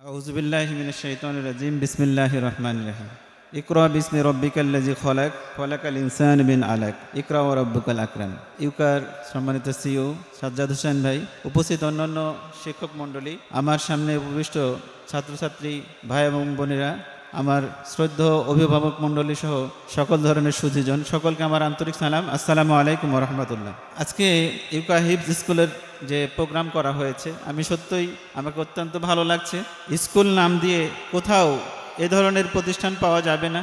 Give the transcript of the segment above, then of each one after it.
আউযুবিল্লাহি মিনাশ শাইতানির রাজিম বিসমিল্লাহির রহমানির রহিম ইকরা বিসমি রাব্বিকাল্লাযী খলাক খলাকাল ইনসানা মিন আলাক ইকরা ওয়া রাব্বুকাল আকরাম। ইউকার সম্মানিত সিইও সাজ্জাদ হোসেন ভাই, উপস্থিত অন্যান্য শিক্ষক মণ্ডলী, আমার সামনে উপবিষ্ট ছাত্রছাত্রী ভাই এবং বোনেরা, আমার শ্রদ্ধেয় অভিভাবক মণ্ডলী সহ সকল ধরনের সুধীজন, সকলকে আমার আন্তরিক সালাম, আসসালামু আলাইকুম ওয়া রাহমাতুল্লাহ। আজকে ইউকা হিফজ স্কুলের যে প্রোগ্রাম করা হয়েছে, আমি সত্যই আমাকে অত্যন্ত ভালো লাগছে। স্কুল নাম দিয়ে কোথাও এ ধরনের প্রতিষ্ঠান পাওয়া যাবে না,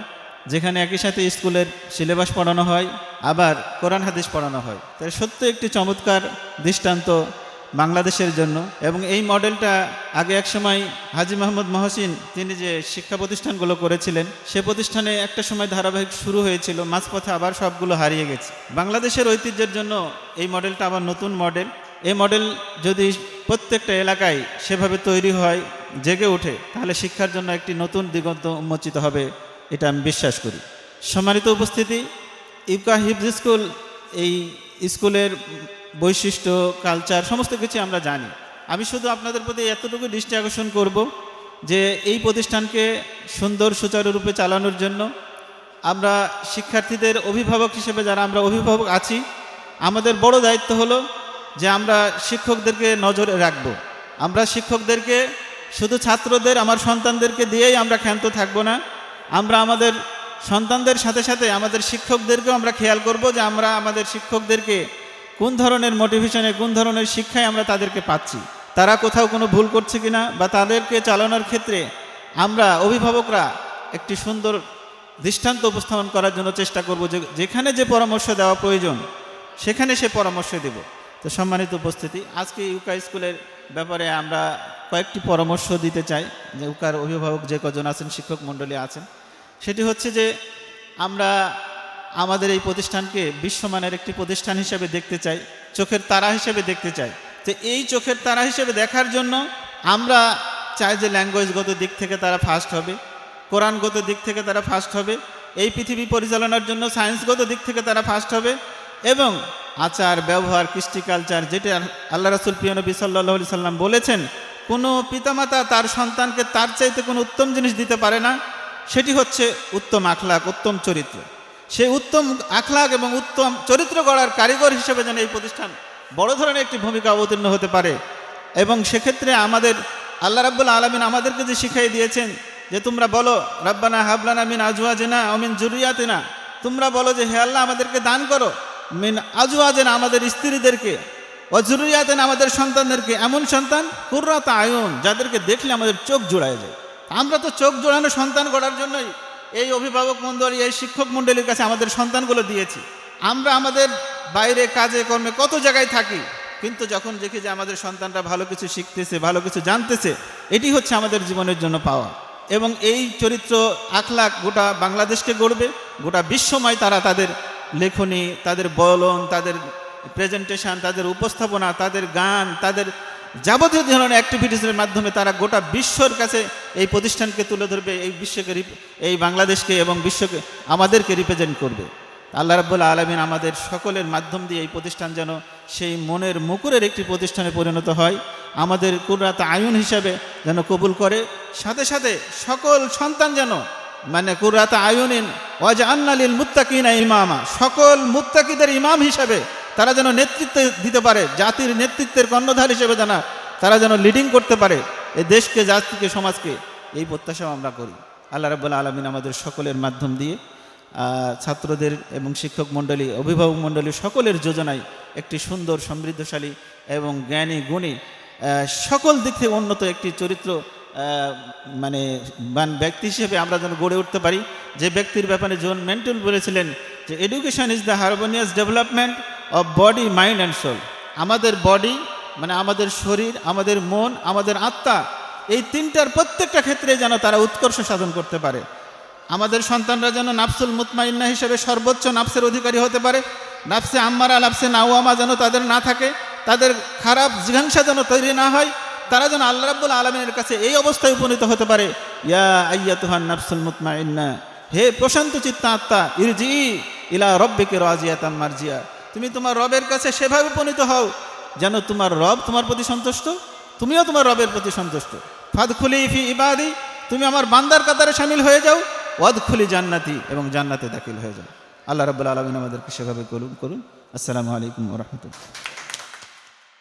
যেখানে একই সাথে স্কুলের সিলেবাস পড়ানো হয়, আবার কোরআন হাদিস পড়ানো হয়। তাই সত্যি একটি চমৎকার দৃষ্টান্ত বাংলাদেশের জন্য। এবং এই মডেলটা আগে এক সময় হাজী মোহাম্মদ মহসিন, তিনি যে শিক্ষা প্রতিষ্ঠানগুলো করেছিলেন, সে প্রতিষ্ঠানে একটা সময় ধারাবাহিক শুরু হয়েছিল, মাঝপথে আবার সবগুলো হারিয়ে গেছে। বাংলাদেশের ঐতিহ্যের জন্য এই মডেলটা আবার নতুন মডেল। এই মডেল যদি প্রত্যেকটা এলাকায় সেভাবে তৈরি হয়, জেগে ওঠে, তাহলে শিক্ষার জন্য একটি নতুন দিগন্ত উন্মোচিত হবে, এটা আমি বিশ্বাস করি। সম্মানিত উপস্থিতি, ইউকা হিফজ স্কুল, এই স্কুলের বৈশিষ্ট্য, কালচার, সমস্ত কিছু আমরা জানি। আমি শুধু আপনাদের প্রতি এতটুকু দৃষ্টি আকর্ষণ করব যে এই প্রতিষ্ঠানকে সুন্দর সুচারুরূপে চালানোর জন্য আমরা শিক্ষার্থীদের অভিভাবক হিসেবে, যারা আমরা অভিভাবক আছি, আমাদের বড় দায়িত্ব হলো যে আমরা শিক্ষকদেরকে নজরে রাখব। আমরা শিক্ষকদেরকে শুধু ছাত্রদের, আমার সন্তানদেরকে দিয়েই আমরা ক্ষান্ত থাকব না। আমরা আমাদের সন্তানদের সাথে সাথে আমাদের শিক্ষকদেরকেও আমরা খেয়াল করব যে আমরা আমাদের শিক্ষকদেরকে কোন ধরনের মোটিভেশনে, কোন ধরনের শিক্ষায় আমরা তাদেরকে পাচ্ছি, তারা কোথাও কোনো ভুল করছে কিনা, বা তাদেরকে চালানোর ক্ষেত্রে আমরা অভিভাবকরা একটি সুন্দর দৃষ্টান্ত উপস্থাপন করার জন্য চেষ্টা করব, যে যেখানে যে পরামর্শ দেওয়া প্রয়োজন সেখানে সে পরামর্শ দেব। তো সম্মানিত উপস্থিতি, আজকে ইউকা স্কুলের ব্যাপারে আমরা কয়েকটি পরামর্শ দিতে চাই, যে ইউকার অভিভাবক যে কজন আছেন, শিক্ষক মণ্ডলী আছেন। সেটি হচ্ছে যে আমরা আমাদের এই প্রতিষ্ঠানকে বিশ্বমানের একটি প্রতিষ্ঠান হিসেবে দেখতে চাই, চোখের তারা হিসেবে দেখতে চাই। তো এই চোখের তারা হিসেবে দেখার জন্য আমরা চাই যে ল্যাঙ্গুয়েজগত দিক থেকে তারা ফার্স্ট হবে, কোরআনগত দিক থেকে তারা ফার্স্ট হবে, এই পৃথিবী পরিচালনার জন্য সায়েন্সগত দিক থেকে তারা ফার্স্ট হবে, এবং আচার ব্যবহার, কৃষ্টি, কালচার, যেটা আল্লাহ রাসূল প্রিয় নবী সাল্লাল্লাহু আলাইহি সাল্লাম বলেছেন, কোনো পিতামাতা তার সন্তানকে তার চাইতে কোনো উত্তম জিনিস দিতে পারে না, সেটি হচ্ছে উত্তম আখলাক, উত্তম চরিত্র। সেই উত্তম আখলাক এবং উত্তম চরিত্র গড়ার কারিগর হিসেবে যেন এই প্রতিষ্ঠান বড় ধরনের একটি ভূমিকা অবতীর্ণ হতে পারে। এবং সেক্ষেত্রে আমাদের আল্লাহ রাব্বুল আলামিন আমাদেরকে যে শিখাই দিয়েছেন, যে তোমরা বলো রাব্বানা হাবলানা মিন আজওয়াজিনা ওয়া মিন যুররিয়াতিনা, তোমরা বলো যে হে আল্লাহ, আমাদেরকে দান করো, মিন আজওয়াজিনা, আমাদের স্ত্রীদেরকে, ওয়া যুররিয়াতিনা, আমাদের সন্তানদেরকে, এমন সন্তান কুররাতা আয়ুন, যাদেরকে দেখলে আমাদের চোখ জোড়ায় যায়। আমরা তো চোখ জোড়ানো সন্তান গড়ার জন্যই এই অভিভাবক মণ্ডলী, এই শিক্ষক মণ্ডলীর কাছে আমাদের সন্তানগুলো দিয়েছি। আমরা আমাদের বাইরে কাজে কর্মে কত জায়গায় থাকি, কিন্তু যখন দেখি যে আমাদের সন্তানরা ভালো কিছু শিখতেছে, ভালো কিছু জানতেছে, এটি হচ্ছে আমাদের জীবনের জন্য পাওয়া। এবং এই চরিত্র আখলাক গোটা বাংলাদেশকে গড়বে, গোটা বিশ্বময় তারা তাদের লেখনী, তাদের বলন, তাদের প্রেজেন্টেশন, তাদের উপস্থাপনা, তাদের গান, তাদের যাবতীয় ধরনের অ্যাক্টিভিটিসের মাধ্যমে তারা গোটা বিশ্বর কাছে এই প্রতিষ্ঠানকে তুলে ধরবে, এই বিশ্বকে, এই বাংলাদেশকে এবং বিশ্বকে, আমাদেরকে রিপ্রেজেন্ট করবে। আল্লাহ রাব্বুল আলামিন আমাদের সকলের মাধ্যম দিয়ে এই প্রতিষ্ঠান যেন সেই মনের মুকুরের একটি প্রতিষ্ঠানে পরিণত হয়, আমাদের কুররাত আয়ুন হিসাবে যেন কবুল করে, সাথে সাথে সকল সন্তান যেন মানে কুররাত আয়ুনিন ওয়াজআলনা লিল মুত্তাকিনা ইমামা, সকল মুত্তাকিদের ইমাম হিসাবে তারা যেন নেতৃত্ব দিতে পারে, জাতির নেতৃত্বের কর্ণধার হিসেবে তারা যেন লিডিং করতে পারে এই দেশকে, জাতিকে, সমাজকে। এই প্রত্যাশাও আমরা করি। আল্লাহ রাব্বুল আলামিন আমাদের সকলের মাধ্যম দিয়ে ছাত্রদের এবং শিক্ষক মণ্ডলী, অভিভাবক মণ্ডলী সকলের যোজনায় একটি সুন্দর, সমৃদ্ধশালী এবং জ্ঞানী, গুণী, সকল দিক থেকে উন্নত একটি চরিত্র মানে ব্যক্তি হিসেবে আমরা যেন গড়ে উঠতে পারি। যে ব্যক্তির ব্যাপারে জন মেন্টল বলেছিলেন যে education is the harmonious development of body, mind and soul. আমাদের বডি মানে আমাদের শরীর, আমাদের মন, আমাদের আত্মা, এই তিনটার প্রত্যেকটা ক্ষেত্রে যেন তারা উৎকর্ষ সাধন করতে পারে। আমাদের সন্তানরা যেন নাফসুল মুতমাইন্না হিসেবে সর্বোচ্চ নাফসের অধিকারী হতে পারে, নাফসে আম্মারা, নাফসে নাওয়ামা যেন তাদের না থাকে, তাদের খারাপ জিঘাংসা যেন তৈরি না হয়, তারা যেন আল্লাহ রাব্বুল আলামিনের কাছে এই অবস্থায় উপনীত হতে পারে, ইয়া আইয়াতুহান নাফসুল মুতমাইন্না, হে প্রশান্ত চিত্তা আত্মা, ইরজি ইলা রব্বিকা রাজিয়াতাম মারজিয়া, তুমি তোমার রবের কাছে সেভাবে উপনীত হও যেন তোমার রব তোমার প্রতি সন্তুষ্ট, তুমিও তোমার রবের প্রতি সন্তুষ্ট। ফাদখুলি ফি ইবাদি, তুমি আমার বান্দার কাতারে শামিল হয়ে যাও, ওয়াদখুলি জান্নাতি, এবং জান্নাতে দাখিল হয়ে যাও। আল্লাহ রাব্বুল আলামিন আমাদেরকে সেভাবে করুন। আসসালামু আলাইকুম ওয়া রাহমাতুল্লাহ।